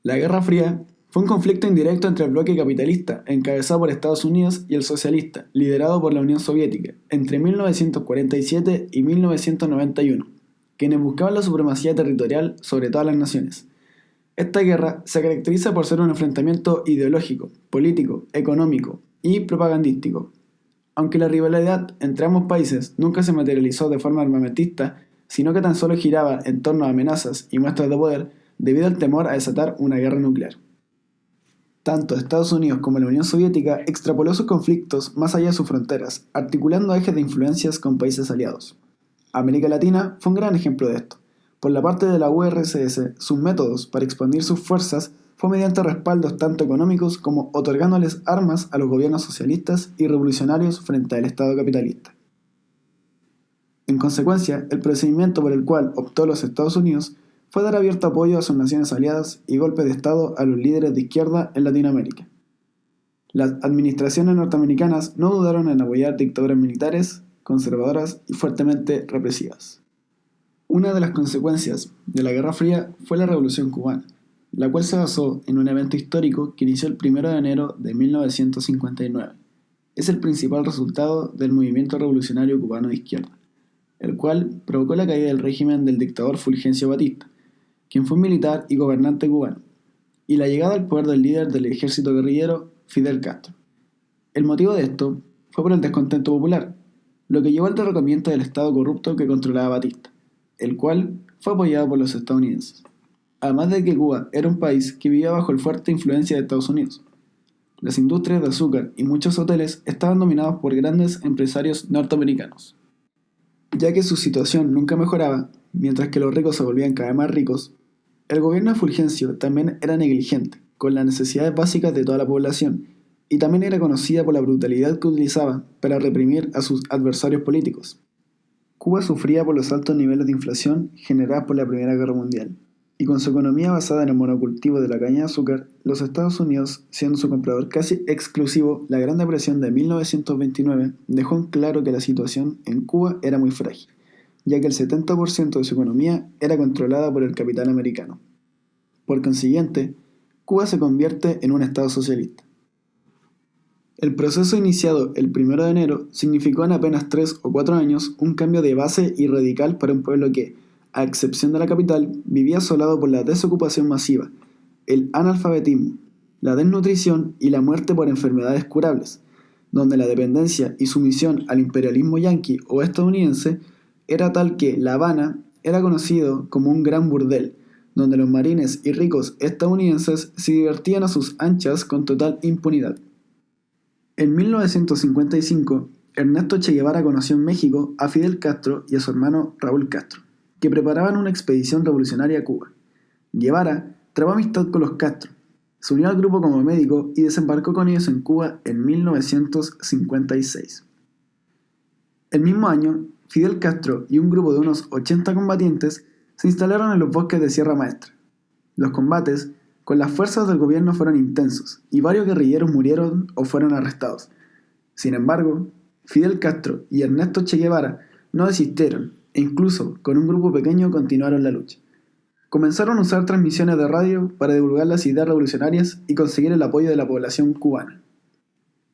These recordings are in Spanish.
La Guerra Fría fue un conflicto indirecto entre el bloque capitalista, encabezado por Estados Unidos, y el socialista, liderado por la Unión Soviética, entre 1947 y 1991, quienes buscaban la supremacía territorial sobre todas las naciones. Esta guerra se caracteriza por ser un enfrentamiento ideológico, político, económico y propagandístico. Aunque la rivalidad entre ambos países nunca se materializó de forma armamentista, sino que tan solo giraba en torno a amenazas y muestras de poder debido al temor a desatar una guerra nuclear. Tanto Estados Unidos como la Unión Soviética extrapoló sus conflictos más allá de sus fronteras, articulando ejes de influencias con países aliados. América Latina fue un gran ejemplo de esto. Por la parte de la URSS, sus métodos para expandir sus fuerzas fue mediante respaldos tanto económicos como otorgándoles armas a los gobiernos socialistas y revolucionarios frente al Estado capitalista. En consecuencia, el procedimiento por el cual optó los Estados Unidos fue dar abierto apoyo a sus naciones aliadas y golpe de Estado a los líderes de izquierda en Latinoamérica. Las administraciones norteamericanas no dudaron en apoyar dictaduras militares, conservadoras y fuertemente represivas. Una de las consecuencias de la Guerra Fría fue la Revolución Cubana, la cual se basó en un evento histórico que inició el 1 de enero de 1959. Es el principal resultado del movimiento revolucionario cubano de izquierda, el cual provocó la caída del régimen del dictador Fulgencio Batista, quien fue un militar y gobernante cubano, y la llegada al poder del líder del ejército guerrillero, Fidel Castro. El motivo de esto fue por el descontento popular, lo que llevó al derrocamiento del Estado corrupto que controlaba Batista, el cual fue apoyado por los estadounidenses. Además de que Cuba era un país que vivía bajo la fuerte influencia de Estados Unidos. Las industrias de azúcar y muchos hoteles estaban dominados por grandes empresarios norteamericanos. Ya que su situación nunca mejoraba, mientras que los ricos se volvían cada vez más ricos, el gobierno de Fulgencio también era negligente con las necesidades básicas de toda la población y también era conocida por la brutalidad que utilizaba para reprimir a sus adversarios políticos. Cuba sufría por los altos niveles de inflación generados por la Primera Guerra Mundial, y con su economía basada en el monocultivo de la caña de azúcar, los Estados Unidos, siendo su comprador casi exclusivo, la Gran Depresión de 1929 dejó en claro que la situación en Cuba era muy frágil, ya que el 70% de su economía era controlada por el capital americano. Por consiguiente, Cuba se convierte en un Estado socialista. El proceso iniciado el 1 de enero significó en apenas 3 o 4 años un cambio de base y radical para un pueblo que, a excepción de la capital, vivía asolado por la desocupación masiva, el analfabetismo, la desnutrición y la muerte por enfermedades curables, donde la dependencia y sumisión al imperialismo yanqui o estadounidense era tal que La Habana era conocido como un gran burdel, donde los marines y ricos estadounidenses se divertían a sus anchas con total impunidad. En 1955, Ernesto Che Guevara conoció en México a Fidel Castro y a su hermano Raúl Castro, que preparaban una expedición revolucionaria a Cuba. Guevara trabó amistad con los Castro, se unió al grupo como médico y desembarcó con ellos en Cuba en 1956. El mismo año, Fidel Castro y un grupo de unos 80 combatientes se instalaron en los bosques de Sierra Maestra. Los combates con las fuerzas del gobierno fueron intensos y varios guerrilleros murieron o fueron arrestados. Sin embargo, Fidel Castro y Ernesto Che Guevara no desistieron e incluso con un grupo pequeño continuaron la lucha. Comenzaron a usar transmisiones de radio para divulgar las ideas revolucionarias y conseguir el apoyo de la población cubana.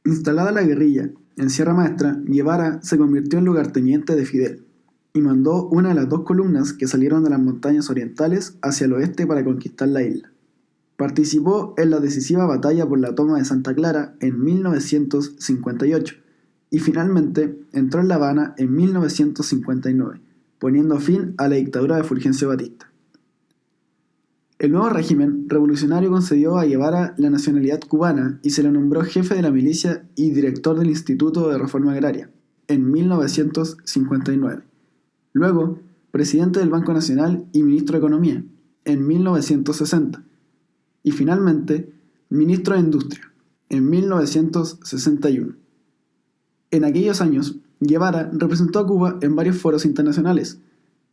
Instalada la guerrilla en Sierra Maestra, Guevara se convirtió en lugarteniente de Fidel y mandó una de las 2 columnas que salieron de las montañas orientales hacia el oeste para conquistar la isla. Participó en la decisiva batalla por la toma de Santa Clara en 1958 y finalmente entró en La Habana en 1959, poniendo fin a la dictadura de Fulgencio Batista. El nuevo régimen revolucionario concedió a Guevara la nacionalidad cubana y se le nombró jefe de la milicia y director del Instituto de Reforma Agraria en 1959. Luego, presidente del Banco Nacional y ministro de Economía en 1960. Y finalmente, ministro de Industria en 1961. En aquellos años, Guevara representó a Cuba en varios foros internacionales,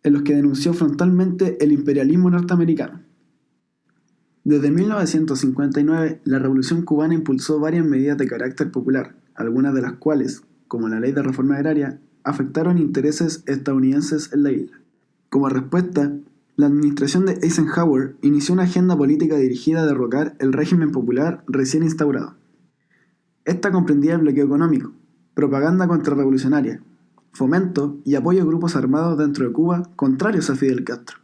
en los que denunció frontalmente el imperialismo norteamericano. Desde 1959, la Revolución Cubana impulsó varias medidas de carácter popular, algunas de las cuales, como la Ley de Reforma Agraria, afectaron intereses estadounidenses en la isla. Como respuesta, La administración de Eisenhower inició una agenda política dirigida a derrocar el régimen popular recién instaurado. Esta comprendía el bloqueo económico, propaganda contrarrevolucionaria, fomento y apoyo a grupos armados dentro de Cuba contrarios a Fidel Castro,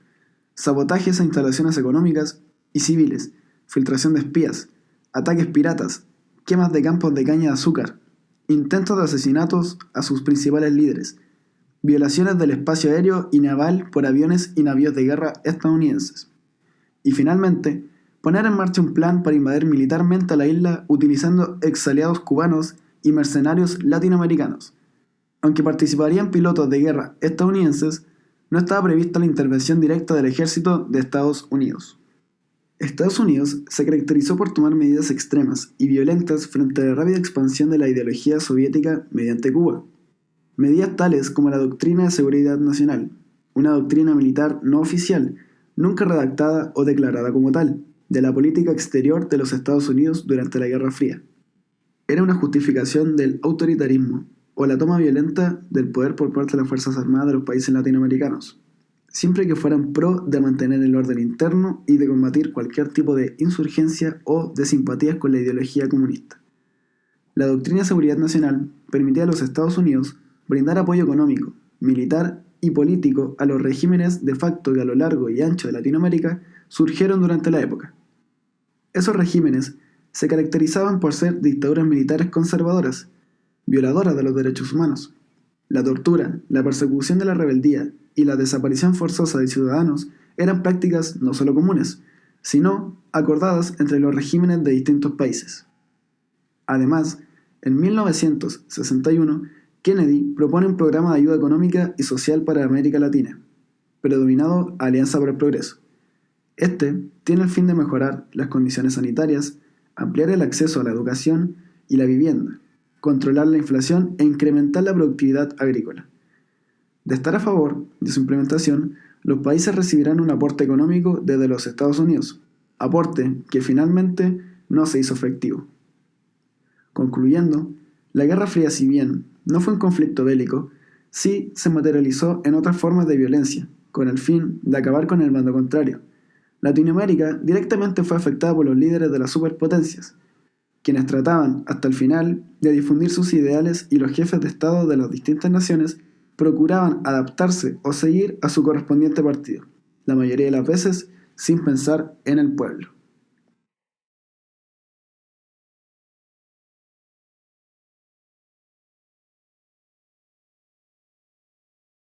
sabotajes a instalaciones económicas y civiles, filtración de espías, ataques piratas, quemas de campos de caña de azúcar, intentos de asesinatos a sus principales líderes, violaciones del espacio aéreo y naval por aviones y navíos de guerra estadounidenses. Y finalmente, poner en marcha un plan para invadir militarmente a la isla utilizando exaliados cubanos y mercenarios latinoamericanos. Aunque participarían pilotos de guerra estadounidenses, no estaba prevista la intervención directa del ejército de Estados Unidos. Estados Unidos se caracterizó por tomar medidas extremas y violentas frente a la rápida expansión de la ideología soviética mediante Cuba. Medidas tales como la Doctrina de Seguridad Nacional, una doctrina militar no oficial, nunca redactada o declarada como tal, de la política exterior de los Estados Unidos durante la Guerra Fría. Era una justificación del autoritarismo o la toma violenta del poder por parte de las Fuerzas Armadas de los países latinoamericanos, siempre que fueran pro de mantener el orden interno y de combatir cualquier tipo de insurgencia o de simpatías con la ideología comunista. La Doctrina de Seguridad Nacional permitía a los Estados Unidos brindar apoyo económico, militar y político a los regímenes de facto que a lo largo y ancho de Latinoamérica surgieron durante la época. Esos regímenes se caracterizaban por ser dictaduras militares conservadoras, violadoras de los derechos humanos. La tortura, la persecución de la rebeldía y la desaparición forzosa de ciudadanos eran prácticas no solo comunes, sino acordadas entre los regímenes de distintos países. Además, en 1961, Kennedy propone un programa de ayuda económica y social para América Latina, predominado Alianza para el Progreso. Este tiene el fin de mejorar las condiciones sanitarias, ampliar el acceso a la educación y la vivienda, controlar la inflación e incrementar la productividad agrícola. De estar a favor de su implementación, los países recibirán un aporte económico desde los Estados Unidos, aporte que finalmente no se hizo efectivo. Concluyendo, la Guerra Fría, si bien no fue un conflicto bélico, sí se materializó en otras formas de violencia, con el fin de acabar con el bando contrario. Latinoamérica directamente fue afectada por los líderes de las superpotencias, quienes trataban hasta el final de difundir sus ideales, y los jefes de Estado de las distintas naciones procuraban adaptarse o seguir a su correspondiente partido, la mayoría de las veces sin pensar en el pueblo.